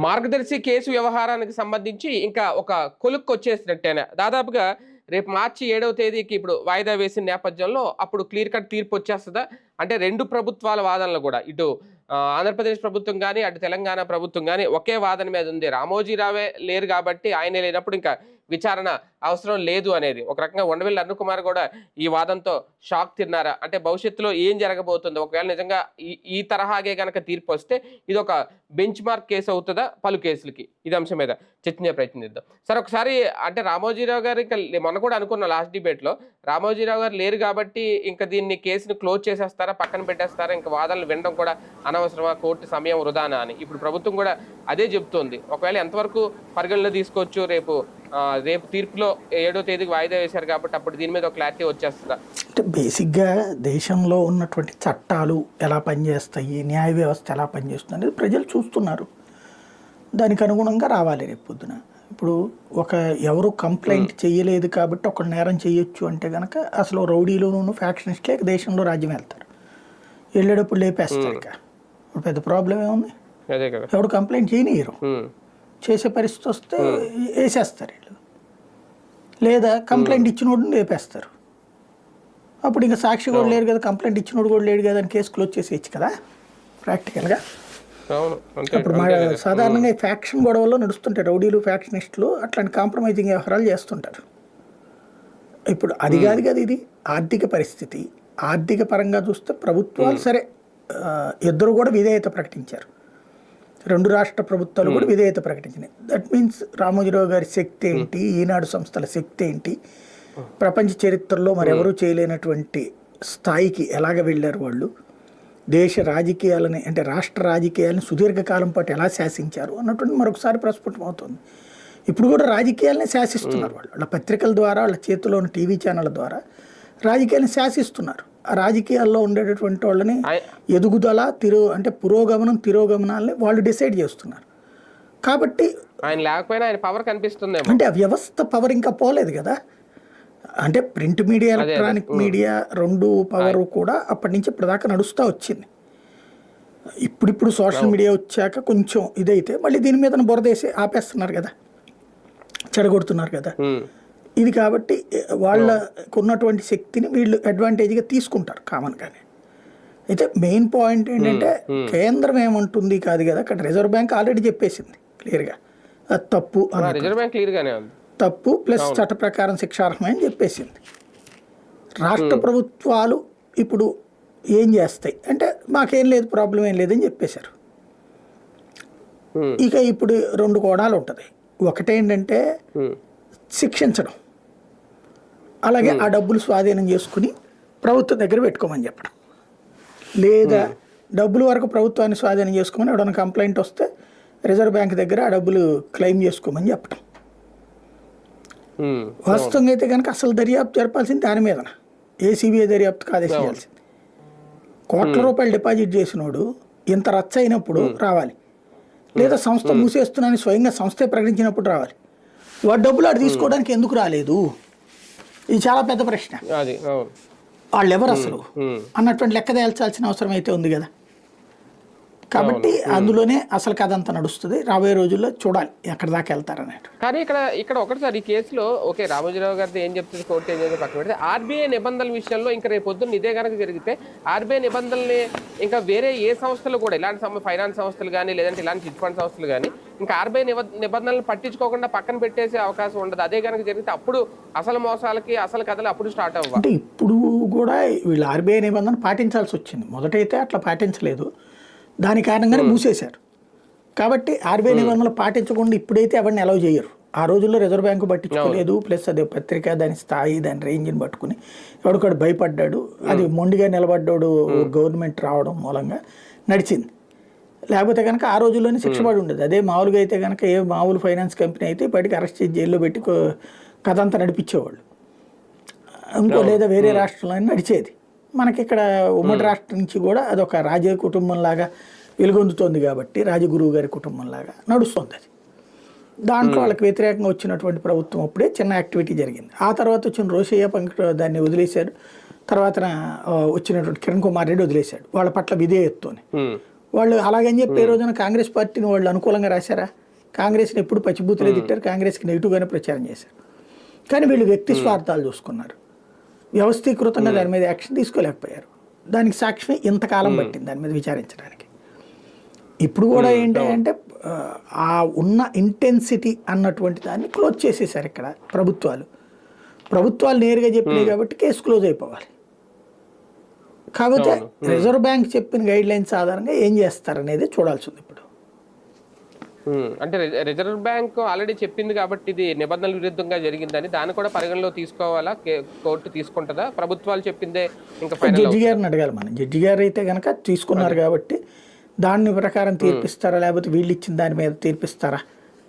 మార్గదర్శి case వ్యవహారానికి సంబంధించి ఇంకా ఒక కొలుక్కు వచ్చేసినట్టేనా దాదాపుగా రేపు మార్చి 7వ తేదీకి ఇప్పుడు వాయిదా వేసిన నేపథ్యంలో అప్పుడు క్లియర్ కట్ తీర్పు వచ్చేస్తుందా? అంటే రెండు ప్రభుత్వాల వాదనలు కూడా ఇటు ఆంధ్రప్రదేశ్ ప్రభుత్వం కానీ అటు తెలంగాణ ప్రభుత్వం కానీ ఒకే వాదన మీద ఉంది. రామోజీరావే లేరు కాబట్టి ఆయనే లేనప్పుడు ఇంకా విచారణ అవసరం లేదు అనేది. ఒక రకంగా ఉండవెల్లి అరుణ్ కుమార్ కూడా ఈ వాదంతో షాక్ తిన్నారా? అంటే భవిష్యత్తులో ఏం జరగబోతుందో, ఒకవేళ నిజంగా ఈ తరహాగే గనక తీర్పు వస్తే ఇది ఒక బెంచ్ మార్క్ కేసు అవుతుందా పలు కేసులకి? ఇది అంశం మీద చర్చించే ప్రయత్నిద్దాం. సార్ ఒకసారి అంటే రామోజీరావు గారు ఇంకా మొన్న కూడా అనుకున్న లాస్ట్ డిబేట్లో రామోజీరావు గారు లేరు కాబట్టి ఇంకా దీన్ని కేసుని క్లోజ్ చేసేస్తారా, పక్కన పెట్టేస్తారా, ఇంకా వాదనలు వినడం కూడా అనవసరమా, కోర్టు సమయం వృధానా అని ఇప్పుడు ప్రభుత్వం కూడా అదే చెబుతోంది. ఒకవేళ ఎంతవరకు పరిగణలో తీసుకోవచ్చు? రేపు తీర్పులో 7వ తేదీకి వాయిదా వేశారు కాబట్టి అప్పుడు దీని మీద ఒక క్లారిటీ వచ్చేస్తుందా? అంటే బేసిక్గా దేశంలో ఉన్నటువంటి చట్టాలు ఎలా పనిచేస్తాయి, న్యాయ వ్యవస్థ ఎలా పనిచేస్తుంది అనేది ప్రజలు చూస్తున్నారు. దానికి అనుగుణంగా రావాలి రేపు పొద్దున. ఇప్పుడు ఎవరు కంప్లైంట్ చేయలేదు కాబట్టి ఒక నేరం చేయొచ్చు అంటే కనుక అసలు రౌడీలోనూ ఫ్యాక్షనిస్ట్లే దేశంలో రాజ్యం వెళ్తారు, వెళ్ళేటప్పుడు లేపేస్తారు. ఇక ఇప్పుడు పెద్ద ప్రాబ్లం ఏముంది? ఎవరు కంప్లైంట్ చేయనియరు, చేసే పరిస్థితి వస్తే వేసేస్తారు వీళ్ళు, లేదా కంప్లైంట్ ఇచ్చినోడు లేపేస్తారు. అప్పుడు ఇంకా సాక్షి కూడా లేరు కదా, కంప్లైంట్ ఇచ్చినోడు కూడా లేడు కదా అని కేసు క్లోజ్ చేసేయచ్చు కదా ప్రాక్టికల్గా. ఇప్పుడు సాధారణంగా ఫ్యాక్షన్ గొడవల్లో నడుస్తుంటారు, రౌడీలు ఫ్యాక్షనిస్టులు అట్లాంటి కాంప్రమైజింగ్ వ్యవహారాలు చేస్తుంటారు. ఇప్పుడు అది కాదు కదా, ఇది ఆర్థిక పరిస్థితి. ఆర్థిక పరంగా చూస్తే ప్రభుత్వాలు సరే ఇద్దరు కూడా విధేయత ప్రకటించారు, రెండు రాష్ట్ర ప్రభుత్వాలు కూడా విధేయత ప్రకటించినాయి. దట్ మీన్స్ రామోజీరావు గారి శక్తి ఏంటి, ఈనాడు సంస్థల శక్తి ఏంటి, ప్రపంచ చరిత్రలో మరెవరూ చేయలేనటువంటి స్థాయికి ఎలాగ వెళ్ళారు వాళ్ళు, దేశ రాజకీయాలని అంటే రాష్ట్ర రాజకీయాలను సుదీర్ఘకాలం పాటు ఎలా శాసించారు అన్నటువంటి మరొకసారి ప్రస్ఫుటం అవుతుంది. ఇప్పుడు కూడా రాజకీయాలనే శాసిస్తున్నారు వాళ్ళు, వాళ్ళ పత్రికల ద్వారా, వాళ్ళ చేతిలోని టీవీ ఛానళ్ళ ద్వారా రాజకీయాలను శాసిస్తున్నారు. ఆ రాజకీయాల్లో ఉండేటటువంటి వాళ్ళని ఎదుగుదల అంటే పురోగమనం తిరోగమనాలని వాళ్ళు డిసైడ్ చేస్తున్నారు. కాబట్టి ఆయన లేకపోయినా ఆయన పవర్ కనిపిస్తుంది. అంటే ఆ వ్యవస్థ పవర్ ఇంకా పోలేదు కదా. అంటే ప్రింట్ మీడియా, ఎలక్ట్రానిక్ మీడియా రెండు పవర్ కూడా అప్పటి నుంచి ఇప్పటిదాకా నడుస్తూ వచ్చింది. ఇప్పుడు సోషల్ మీడియా వచ్చాక కొంచెం ఇదైతే మళ్ళీ దీని మీద బురదేసి ఆపేస్తున్నారు కదా, చెడగొడుతున్నారు కదా ఇది. కాబట్టి వాళ్ళకు ఉన్నటువంటి శక్తిని వీళ్ళు అడ్వాంటేజ్గా తీసుకుంటారు కామన్గానే. అయితే మెయిన్ పాయింట్ ఏంటంటే కేంద్రం ఏమంటుంది కాదు కదా, అక్కడ రిజర్వ్ బ్యాంక్ ఆల్రెడీ చెప్పేసింది క్లియర్గా అది తప్పు తప్పు ప్లస్ చట్ట ప్రకారం శిక్షార్హమే అని చెప్పేసింది. రాష్ట్ర ప్రభుత్వాలు ఇప్పుడు ఏం చేస్తాయి అంటే మాకేం లేదు, ప్రాబ్లం ఏం లేదని చెప్పేశారు. ఇక ఇప్పుడు రెండు కోణాలు ఉంటుంది. ఒకటేంటంటే శిక్షించడం, అలాగే ఆ డబ్బులు స్వాధీనం చేసుకుని ప్రభుత్వం దగ్గర పెట్టుకోమని చెప్పడం, లేదా డబ్బులు వరకు ప్రభుత్వాన్ని స్వాధీనం చేసుకోమని ఎవడన్నా కంప్లైంట్ వస్తే రిజర్వ్ బ్యాంక్ దగ్గర ఆ డబ్బులు క్లెయిమ్ చేసుకోమని చెప్పడం. వాస్తవంగా అయితే కనుక అసలు దర్యాప్తు జరపాల్సింది దాని మీద, ఏసీబీఐ దర్యాప్తుకు ఆదేశించాల్సింది. కోట్ల రూపాయలు డిపాజిట్ చేసినోడు ఇంత రచ్చ అయినప్పుడు రావాలి, లేదా సంస్థ మూసేస్తున్నానని స్వయంగా సంస్థే ప్రకటించినప్పుడు రావాలి. వాడు డబ్బులు ఆడు తీసుకోవడానికి ఎందుకు రాలేదు, ఇది చాలా పెద్ద ప్రశ్న. వాళ్ళు ఎవరు అసలు అన్నటువంటి లెక్క తేల్చాల్సిన అవసరం అయితే ఉంది కదా. కాబట్టి అందులోనే అసలు కథ అంతా నడుస్తుంది. రాబోయే రోజుల్లో చూడాలి ఎక్కడి దాకా వెళ్తారన్నట్టు. కానీ ఇక్కడ ఒకటిసారి ఈ కేసులో ఓకే రామోజీరావు గారిది ఏం చెప్తుంది కోర్టు ఏం చేస్తే పక్కన పెడితే ఆర్బీఐ నిబంధనల విషయంలో ఇంకా రేపు పొద్దున్న ఇదే కనుక జరిగితే ఆర్బీఐ నిబంధనల్ని ఇంకా వేరే ఏ సంస్థలు కూడా ఇలాంటి ఫైనాన్స్ సంస్థలు కానీ లేదంటే ఇలాంటి చిట్ ఫండ్ సంస్థలు కానీ ఇంకా ఆర్బీఐ నిబంధనలు పట్టించుకోకుండా పక్కన పెట్టేసే అవకాశం ఉండదు. అదే కనుక జరిగితే అప్పుడు అసలు మోసాలకి అసలు కథలు అప్పుడు స్టార్ట్ అవ్వాలి. అంటే ఇప్పుడు కూడా వీళ్ళు ఆర్బీఐ నిబంధన పాటించాల్సి వచ్చింది. మొదటైతే అట్లా పాటించలేదు, దాని కారణంగానే మూసేశారు. కాబట్టి ఆర్బీఐ నిబంధనలు పాటించకుండా ఇప్పుడైతే ఎవరిని అలౌ చేయరు. ఆ రోజుల్లో రిజర్వ్ బ్యాంకు పట్టించుకోలేదు, ప్లస్ అదే పత్రిక దాని స్థాయి దాని రేంజ్ని పట్టుకుని ఎవడికాడు భయపడ్డాడు. అది మొండిగా నిలబడ్డాడు గవర్నమెంట్ రావడం మూలంగా నడిచింది. లేకపోతే కనుక ఆ రోజుల్లోనే శిక్ష పడి ఉండేది. అదే మామూలుగా అయితే కనుక ఏ మామూలు ఫైనాన్స్ కంపెనీ అయితే ఇప్పటికి అరెస్ట్ చేసి జైల్లో పెట్టి కథ అంతా నడిపించేవాళ్ళు. ఇంకో లేదా వేరే రాష్ట్రంలో నడిచేది. మనకి ఇక్కడ ఉమ్మడి రాష్ట్రం నుంచి కూడా అదొక రాజ కుటుంబంలాగా వెలుగొందుతోంది కాబట్టి రాజగురువు గారి కుటుంబంలాగా నడుస్తుంది అది. దాంట్లో వాళ్ళకి వ్యతిరేకంగా వచ్చినటువంటి ప్రభుత్వం అప్పుడే చిన్న యాక్టివిటీ జరిగింది. ఆ తర్వాత వచ్చిన రోషయ్య దాన్ని వదిలేశాడు. తర్వాత వచ్చినటువంటి కిరణ్ కుమార్ రెడ్డి వదిలేశాడు వాళ్ళ పట్ల విధేయతతోనే. వాళ్ళు అలాగని చెప్పి ఏ రోజున కాంగ్రెస్ పార్టీని వాళ్ళు అనుకూలంగా రాశారా? కాంగ్రెస్ని ఎప్పుడు పచ్చిబూతులే తిట్టారు, కాంగ్రెస్కి నెగిటివ్గానే ప్రచారం చేశారు. కానీ వీళ్ళు వ్యక్తి స్వార్థాలు చూసుకున్నారు, వ్యవస్థీకృతంగా దాని మీద యాక్షన్ తీసుకోలేకపోయారు. దానికి సాక్ష్యం ఇంతకాలం పట్టింది దాని మీద విచారించడానికి. ఇప్పుడు కూడా ఏంటంటే ఆ ఉన్న ఇంటెన్సిటీ అన్నటువంటి దాన్ని క్లోజ్ చేసేసారు ఇక్కడ ప్రభుత్వాలు నేరుగా చెప్పినాయి కాబట్టి కేసు క్లోజ్ అయిపోవాలి. కాకపోతే రిజర్వ్ బ్యాంక్ చెప్పిన గైడ్ లైన్స్ ఆధారంగా ఏం చేస్తారనేది చూడాల్సి ఉంది ఇప్పుడు. అంటే రిజర్వ్ బ్యాంక్ ఆల్రెడీ చెప్పింది కాబట్టి ఇది నిబంధనల విరుద్ధంగా జరిగిందని దాన్ని కూడా పరిగణలో తీసుకోవాలా, కోర్టు తీసుకుంటుందా? ప్రభుత్వాలు చెప్పిందే ఇంకా జడ్జి గారిని అడగాలి మనం. జడ్జి గారు అయితే కనుక తీసుకున్నారు కాబట్టి దాని ప్రకారం తీర్పిస్తారా, లేకపోతే వీళ్ళు ఇచ్చిన దాని మీద తీర్పిస్తారా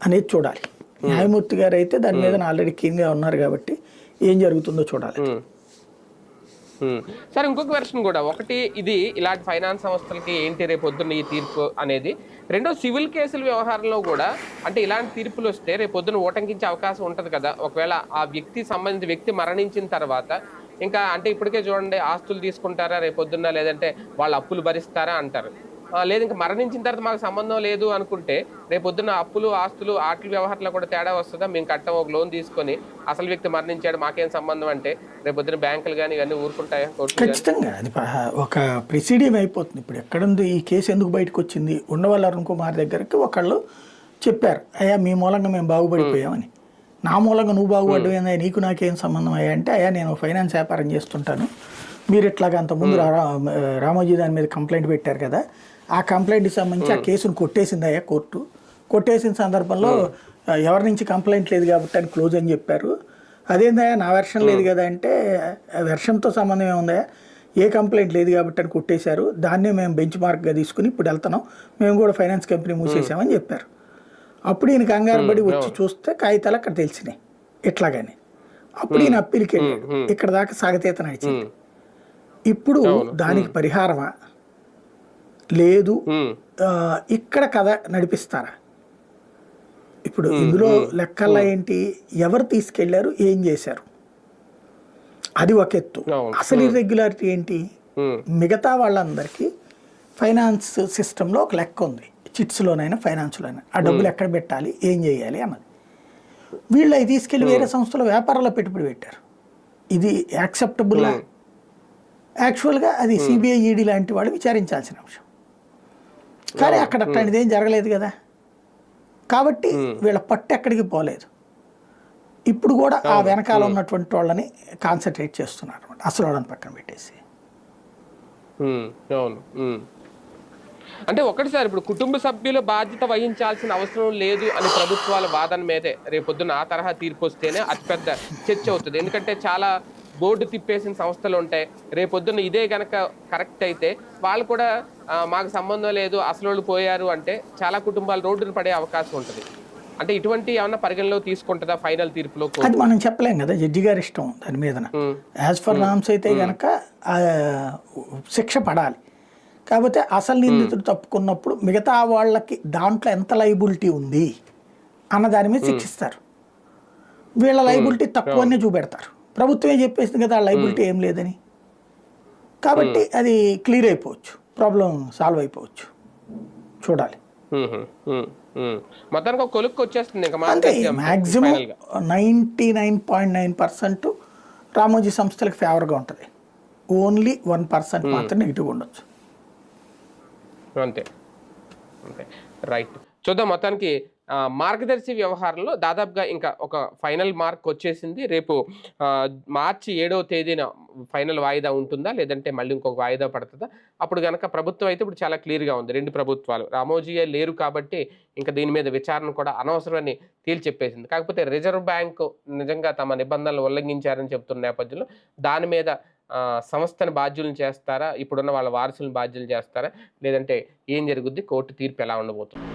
అనేది చూడాలి. న్యాయమూర్తి గారు అయితే దాని మీద ఆల్రెడీ క్లీన్గా ఉన్నారు కాబట్టి ఏం జరుగుతుందో చూడాలి. సరే, ఇంకొక వెర్షన్ కూడా ఒకటి, ఇది ఇలాంటి ఫైనాన్స్ సంస్థలకి ఏంటి రేపు పొద్దున్న ఈ తీర్పు అనేది. రెండో, సివిల్ కేసుల వ్యవహారంలో కూడా అంటే ఇలాంటి తీర్పులు వస్తే రేపు పొద్దున్న ఓటంకించే అవకాశం ఉంటుంది కదా. ఒకవేళ ఆ సంబంధించిన వ్యక్తి మరణించిన తర్వాత ఇంకా అంటే ఇప్పటికే చూడండి, ఆస్తులు తీసుకుంటారా రేపు పొద్దున్న, లేదంటే వాళ్ళు అప్పులు భరిస్తారా అంటారు. లేదు ఇంకా మరణించిన తర్వాత మాకు సంబంధం లేదు అనుకుంటే రేపు పొద్దున్న అప్పులు ఆస్తులు ఆటల వ్యవహారంలో కూడా తేడా వస్తుందా? మేము కట్టం ఒక లోన్ తీసుకొని అసలు వ్యక్తి మరణించాడు మాకేం సంబంధం అంటే రేపు పొద్దున్న బ్యాంకులు కానీ ఇవన్నీ ఊరుకుంటాయా? ఖచ్చితంగా అది ఒక ప్రెసిడియం అయిపోతుంది. ఇప్పుడు ఎక్కడుంది ఈ కేసు, ఎందుకు బయటకు వచ్చింది? ఉండవల్లి అరుణ్ కుమార్ దగ్గరికి ఒకళ్ళు చెప్పారు, అయ్యా మీ మూలంగా మేము బాగుపడిపోయామని. నా మూలంగా నువ్వు బాగుపడ్డమేందా, నీకు నాకేం సంబంధం అయ్యా అంటే, అయ్యా నేను ఫైనాన్స్ వ్యాపారం చేస్తుంటాను, మీరు ఇట్లాగా అంతకుముందు రామోజీ దాని మీద కంప్లైంట్ పెట్టారు కదా, ఆ కంప్లైంట్కి సంబంధించి ఆ కేసును కొట్టేసింది అయ్యా కోర్టు. కొట్టేసిన సందర్భంలో ఎవరి నుంచి కంప్లైంట్ లేదు కాబట్టి అని క్లోజ్ అని చెప్పారు. అదేందయ్యా నా వెర్షన్ లేదు కదా అంటే, వెర్షన్తో సంబంధం ఏముందయ్యా, ఏ కంప్లైంట్ లేదు కాబట్టి అని కొట్టేశారు, దాన్నే మేము బెంచ్ మార్క్గా తీసుకుని ఇప్పుడు వెళ్తున్నాం, మేము కూడా ఫైనాన్స్ కంపెనీ మూసేసామని చెప్పారు. అప్పుడు ఈయన కంగారు పడి వచ్చి చూస్తే కాగితాలు అక్కడ తెలిసినాయి ఇట్లాగానే. అప్పుడు ఈయన అప్పీల్కి వెళ్ళాడు, ఇక్కడ దాకా సాగతీత నడిచింది. ఇప్పుడు దానికి పరిహారమా లేదు, ఇక్కడ కథ నడిపిస్తారా? ఇప్పుడు ఇందులో లెక్కల్లో ఏంటి, ఎవరు తీసుకెళ్లారు, ఏం చేశారు, అది ఒక ఎత్తు. అసలు ఇర్రెగ్యులారిటీ ఏంటి, మిగతా వాళ్ళందరికీ ఫైనాన్స్ సిస్టంలో ఒక లెక్క ఉంది, చిట్స్లోనైనా ఫైనాన్స్లోనైనా ఆ డబ్బులు ఎక్కడ పెట్టాలి, ఏం చేయాలి అన్నది. వీళ్ళు అవి తీసుకెళ్లి వేరే సంస్థలో వ్యాపారంలో పెట్టుబడి పెట్టారు. ఇది యాక్సెప్టబుల్లా? యాక్చువల్గా అది సిబిఐ ఈడీ లాంటి వాళ్ళు విచారించాల్సిన అంశం. కానీ అక్కడ అట్లాంటిది ఏం జరగలేదు కదా, కాబట్టి వీళ్ళ పట్టు ఎక్కడికి పోలేదు. ఇప్పుడు కూడా ఆ వెనకాల ఉన్నటువంటి వాళ్ళని కాన్సన్ట్రేట్ చేస్తున్నారు అనమాట, అసలు వాళ్ళని పక్కన పెట్టేసి. అంటే ఒకటిసారి ఇప్పుడు కుటుంబ సభ్యుల బాధ్యత వహించాల్సిన అవసరం లేదు అని ప్రభుత్వాల వాదన మీదే రేపొద్దున ఆ తరహా తీర్పు వస్తేనే అతిపెద్ద చర్చ అవుతుంది. ఎందుకంటే చాలా బోర్డు తిప్పేసిన సంస్థలు ఉంటాయి. రేపొద్దున ఇదే కనుక కరెక్ట్ అయితే వాళ్ళు కూడా మాకు సంబంధం లేదు అసలు వాళ్ళు పోయారు అంటే చాలా కుటుంబాలు రోడ్డును పడే అవకాశం ఉంటుంది. అంటే ఇటువంటి ఏమన్నా పరిగణలో తీసుకుంటుందా ఫైనల్ తీర్పులో? అది మనం చెప్పలేం కదా, జడ్జి గారి ఇష్టం దాని మీద. యాజ్ ఫర్ నామ్స్ అయితే కనుక శిక్ష పడాలి. కాకపోతే అసలు నిందితుడు తప్పుకున్నప్పుడు మిగతా వాళ్ళకి దాంట్లో ఎంత లైబిలిటీ ఉంది అన్న దాని మీద శిక్షిస్తారు. వీళ్ళ లైబిలిటీ తక్కువనే చూపెడతారు. ప్రభుత్వమే చెప్పేసింది కదా ఆ లైబిలిటీ ఏం లేదని, కాబట్టి అది క్లియర్ అయిపోవచ్చు, ప్రాబ్లం సాల్వ్ అయిపోవచ్చు. చూడాలి. మొత్తానికి కొలుక్కు వచ్చేస్తుంది. అంటే మ్యాక్సిమం 99.9% రామోజీ సంస్థలకు ఫేవర్గా ఉంటుంది. ఓన్లీ 1% మాత్రం నెగిటివ్ ఉండొచ్చు. అంతే అంతే, రైట్. చూద్దాం. మొత్తానికి మార్గదర్శి వ్యవహారంలో దాదాపుగా ఇంకా ఒక ఫైనల్ మార్క్ వచ్చేసింది. రేపు మార్చి 7వ తేదీన ఫైనల్ వాయిదా ఉంటుందా, లేదంటే మళ్ళీ ఇంకొక వాయిదా పడుతుందా? అప్పుడు కనుక ప్రభుత్వం అయితే ఇప్పుడు చాలా క్లియర్గా ఉంది. రెండు ప్రభుత్వాలు రామోజీయే లేరు కాబట్టి ఇంకా దీని మీద విచారణ కూడా అనవసరమని తేల్చెప్పేసింది. కాకపోతే రిజర్వ్ బ్యాంకు నిజంగా తమ నిబంధనలు ఉల్లంఘించారని చెప్తున్న నేపథ్యంలో దాని మీద సంస్థను బాధ్యులను చేస్తారా, ఇప్పుడున్న వాళ్ళ వారసులను బాధ్యులు చేస్తారా, లేదంటే ఏం జరుగుద్ది, కోర్టు తీర్పు ఎలా ఉండబోతుంది?